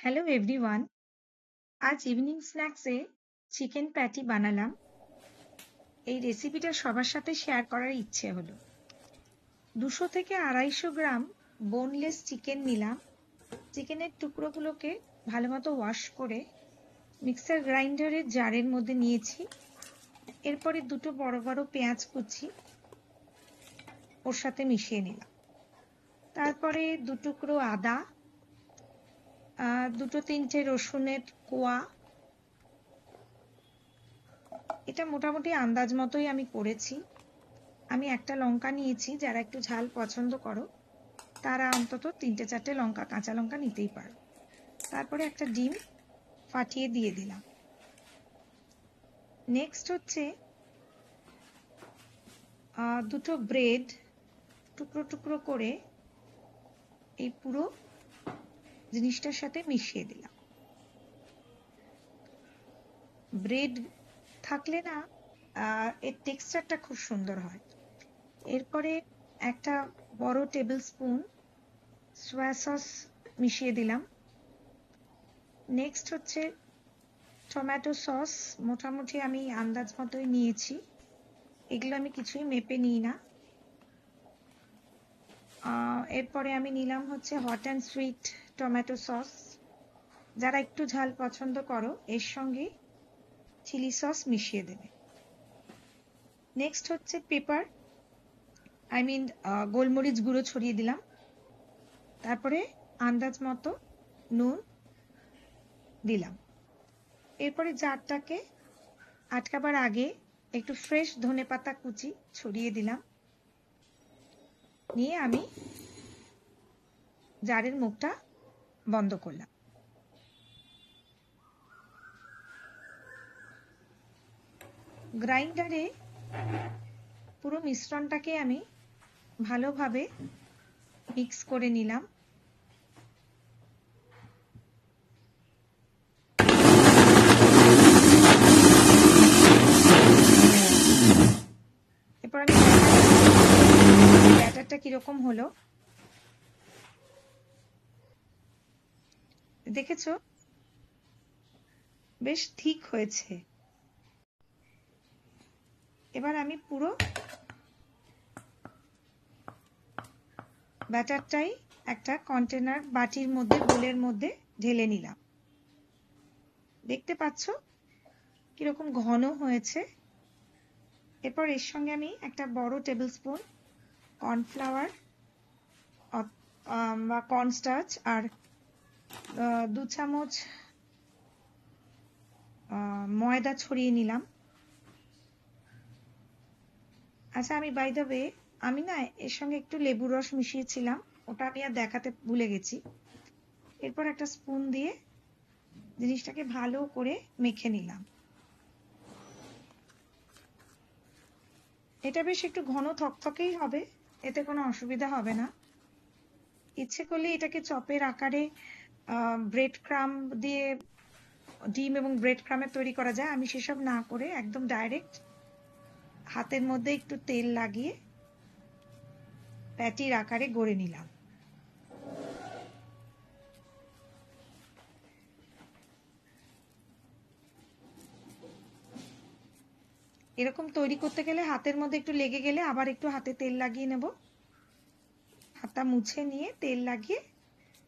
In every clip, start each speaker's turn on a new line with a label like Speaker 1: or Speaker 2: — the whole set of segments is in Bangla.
Speaker 1: Hello everyone. আজ ইভিনিং স্ন্যাক্সে চিকেন প্যাটি বানালাম। এই রেসিপিটা সবার সাথে শেয়ার করার ইচ্ছে হলো। 200 থেকে 250 গ্রাম বোনলেস চিকেন নিলাম। চিকেনের টুকরোগুলোকে ভালোমতো ওয়াশ করে মিক্সার গ্রাইন্ডারের জারের মধ্যে নিয়েছি। এরপরে দুটো বড় বড় পেঁয়াজ কুচি ওর সাথে মিশিয়ে নিলাম। তারপরে দু টুকরো আদা, দুটো তিনটে রসুনের কোয়া। এটা মোটামুটি আন্দাজ মতোই আমি করেছি। আমি একটা লঙ্কা নিয়েছি, যারা একটু ঝাল পছন্দ করো তারা অন্তত 3-4টে লঙ্কা, কাঁচা লঙ্কা নিতেই পারো। তারপরে একটা ডিম ফাটিয়ে দিয়ে দিলাম। নেক্সট হচ্ছে দুটো ব্রেড টুকরো টুকরো করে এই পুরো জিনিসটার সাথে মিশিয়ে দিলাম। ব্রেড থাকলে না এর টেক্সচারটা খুব সুন্দর হয়। এরপরে একটা বড় টেবিল স্পুন সয়া সস মিশিয়ে দিলাম। নেক্সট হচ্ছে টমেটো সস, মোটামুটি আমি আন্দাজ মতোই নিয়েছি, এগুলো আমি কিছুই মেপে নিই না। এরপরে আমি নিলাম হচ্ছে hot and sweet tomato sauce. যারা একটু ঝাল পছন্দ করো এর সঙ্গে চিলি সস মিশিয়ে দেবে। নেক্সট হচ্ছে পেপার, গোলমরিচ গুঁড়ো ছড়িয়ে দিলাম। তারপরে আন্দাজ মতো নুন দিলাম। এরপরে জারটাকে আটকাবার আগে একটু ফ্রেশ ধনেপাতা কুচি ছড়িয়ে দিলাম। নিয়ে আমি জারের মুখটা বন্ধ করলাম। গ্রাইন্ডারে পুরো মিশ্রণটাকে আমি ভালোভাবে মিক্স করে নিলাম। এরপর আমি ব্যাটারটা কিরকম হলো দেখেছো, বেশ ঠিক হয়েছে। এবার আমি পুরো ব্যাটারটাই একটা কন্টেনার বাটির মধ্যে, বোলের মধ্যে ঢেলে নিলাম। দেখতে পাচ্ছ কিরকম ঘন হয়েছে। এরপর এর সঙ্গে আমি একটা বড় টেবিল স্পুন কর্নফ্লাওয়ার বা কর্নস্টার্চ আর 2 চামচ ময়দা ছড়িয়ে নিলাম। আচ্ছা, আমি বাই দ্য ওয়ে আমি না এর সঙ্গে একটু লেবুর রস মিশিয়েছিলাম, ওটা আমি আর দেখাতে ভুলে গেছি। এরপর একটা স্পুন দিয়ে জিনিসটাকে ভালো করে মেখে নিলাম। এটা বেশ একটু ঘন থকথকেই হবে, এতে কোনো অসুবিধা হবে না। ইচ্ছে করলে এটাকে চপের আকারে ব্রেড ক্রাম দিয়ে ডিম এবং ব্রেড ক্রামের তৈরি করা যায়। আমি সেসব না করে একদম ডাইরেক্ট হাতের মধ্যে একটু তেল লাগিয়ে প্যাটির আকারে গড়ে নিলাম। এরকম তৈরি করতে গেলে হাতের মধ্যে একটু লেগে গেলে আবার একটু হাতে তেল লাগিয়ে নেব। হাতটা মুছে নিয়ে তেল লাগিয়ে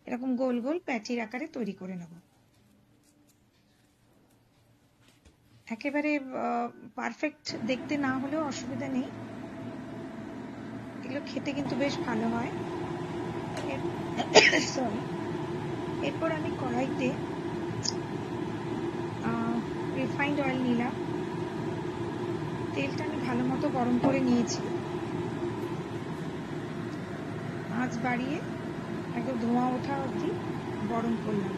Speaker 1: এরকম গোল গোল প্যাটির আকারে তৈরি করে নেব। একেবারে পারফেক্ট দেখতে না হলেও অসুবিধা নেই, এগুলো খেতে কিন্তু বেশ ভালো হয়। সরি। এরপর আমি কড়াইতে রিফাইন্ড অয়েল নিলাম। তেলটা আমি ভালো মতো গরম করে নিয়েছি। আঁচ বাড়িয়ে একদম ধোঁয়া ওঠা অবধি গরম করলাম।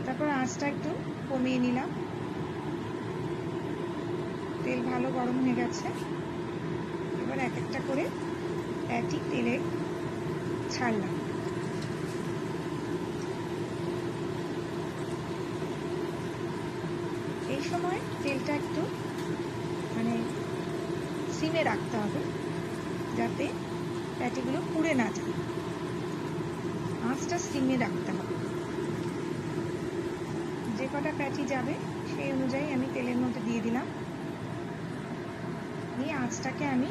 Speaker 1: তারপর আঁচটা একটু কমিয়ে নিলাম। তেল ভালো গরম হয়ে গেছে। এবার এক একটা করে প্যাটি তেলে ছাড়লাম। এই সময় তেলটা একটু সিমে রাখতে হবে, যাতে প্যাটিগুলো পুড়ে না যায়। আঁচটা সিমে রাখতে হবে। যে কটা প্যাটি যাবে সেই অনুযায়ী আমি তেলের মধ্যে দিয়ে দিলাম। দিয়ে আঁচটাকে আমি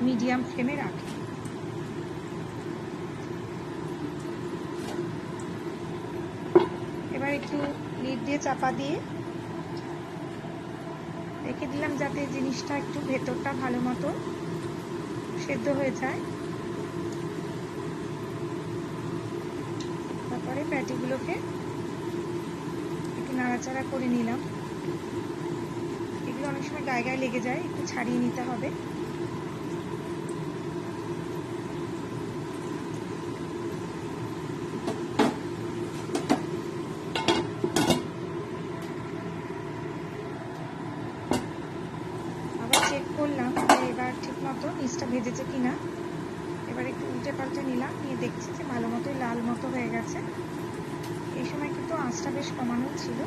Speaker 1: মিডিয়াম ফ্লেমে রাখি। এবার একটু লিড দিয়ে চাপা দিয়ে রেখে দিলাম যাতে জিনিসটা একটু ভেতরটা ভালো মতো সেদ্ধ হয়ে যায়। তারপরে প্যাটিগুলোকে একটু নাড়াচাড়া করে নিলাম। এগুলো অনেক সময় গায়ে গায়ে লেগে যায়, একটু ছাড়িয়ে নিতে হবে। আবার চেক করলাম যে এবার ঠিক মতো নিচটা ভেজেছে কিনা। এবার একটু উল্টে পাল্টে নিলাম, নিয়ে দেখছি যে ভালো মতোই লাল মতো হয়ে গেছে। এই সময় কিন্তু আঁচটা বেশ কমানো ছিল।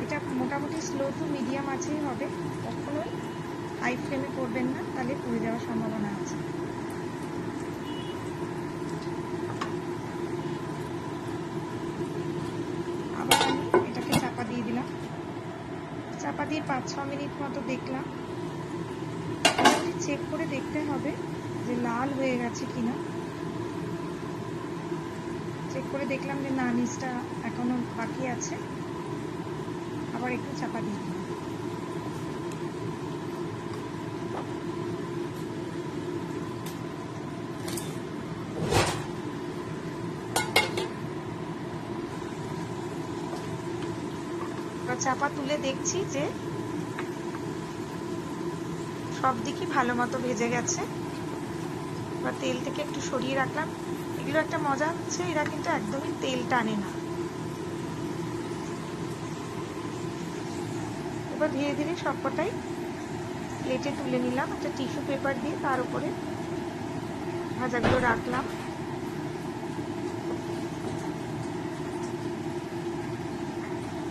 Speaker 1: এটা মোটামুটি স্লো টু মিডিয়াম আঁচেই হবে, কখনোই হাই ফ্লেমে করবেন না, তাহলে পুড়ে যাওয়ার সম্ভাবনা আছে। আবার আমি এটাকে চাপা দিয়ে দিলাম। চাপা দিয়ে 5-6 মিনিট মতো দেখলাম। চেক করে দেখতে হবে যে লাল হয়ে গেছে কিনা। চেক করে দেখলাম যে না, নিচটা এখনো বাকি আছে। আবার একটু চাপা দিয়ে দিলাম। চাপা তুলে দেখছি যে সব দিকই ভালো মতো ভেজে গেছে। এবার তেল থেকে একটু সরিয়ে রাখলাম। এগুলো একটা মজা হচ্ছে, এরা কিন্তু একদমই তেল টানে না। এবার ধীরে ধীরে সবকটাই প্লেটে তুলে নিলাম। একটা টিস্যু পেপার দিয়ে তার উপরে ভাজাগুলো রাখলাম।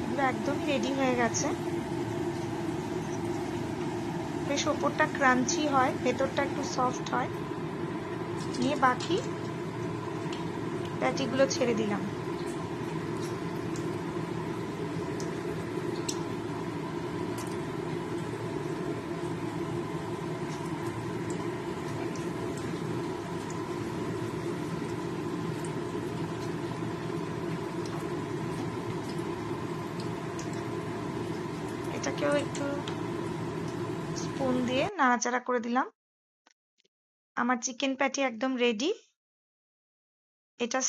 Speaker 1: এগুলো একদমই রেডি হয়ে গেছে। বেশ ওপরটা ক্রাঞ্চি হয়, ভেতরটা একটু সফট হয়। নিয়ে বাকি প্যাটিগুলো ছেড়ে দিলাম। এটাকেও একটু স্পুন দিয়ে নাড়াচাড়া করে দিলাম। আমার চিকেন প্যাটি একদম রেডি। এটা